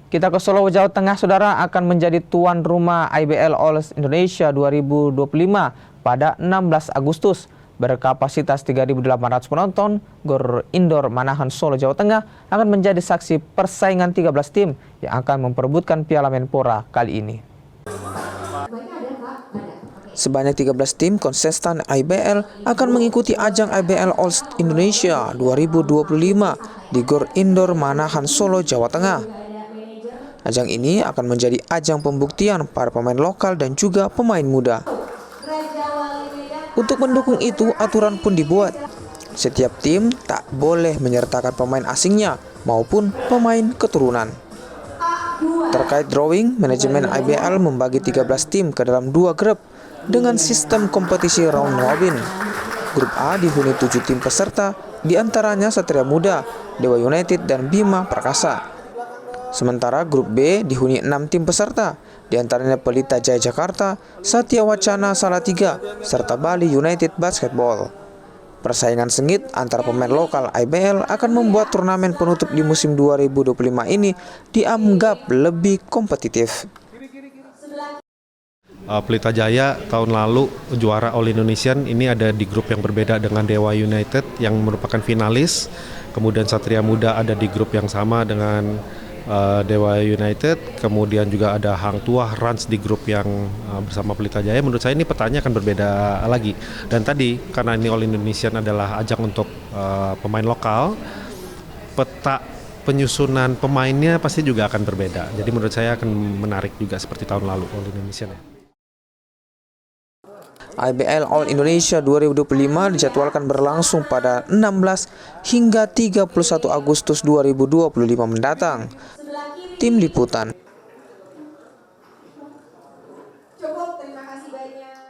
Kita ke Solo, Jawa Tengah, Saudara, akan menjadi tuan rumah IBL All Indonesia 2025 pada 16 Agustus. Berkapasitas 3.800 penonton, Gor Indoor Manahan Solo, Jawa Tengah akan menjadi saksi persaingan 13 tim yang akan memperebutkan Piala Menpora kali ini. Sebanyak 13 tim kontestan IBL akan mengikuti ajang IBL All Indonesia 2025 di Gor Indoor Manahan Solo, Jawa Tengah. Ajang ini akan menjadi ajang pembuktian para pemain lokal dan juga pemain muda. Untuk mendukung itu, aturan pun dibuat. Setiap tim tak boleh menyertakan pemain asingnya maupun pemain keturunan. Terkait drawing, manajemen IBL membagi 13 tim ke dalam 2 grup dengan sistem kompetisi round robin. Grup A dihuni 7 tim peserta, diantaranya Satria Muda, Dewa United, dan Bima Perkasa. Sementara grup B dihuni 6 tim peserta, diantaranya Pelita Jaya Jakarta, Satya Wacana Salatiga, serta Bali United Basketball. Persaingan sengit antara pemain lokal IBL akan membuat turnamen penutup di musim 2025 ini dianggap lebih kompetitif. Pelita Jaya tahun lalu juara All Indonesian, ini ada di grup yang berbeda dengan Dewa United yang merupakan finalis. Kemudian Satria Muda ada di grup yang sama dengan Dewa United, kemudian juga ada Hang Tuah Rans di grup yang bersama Pelita Jaya. Menurut saya ini petanya akan berbeda lagi. Dan tadi karena ini All Indonesian adalah ajang untuk pemain lokal, peta penyusunan pemainnya pasti juga akan berbeda. Jadi menurut saya akan menarik juga seperti tahun lalu All Indonesian. IBL All Indonesia 2025 dijadwalkan berlangsung pada 16 hingga 31 Agustus 2025 mendatang. Tim Liputan. Cukup, terima kasih banyak.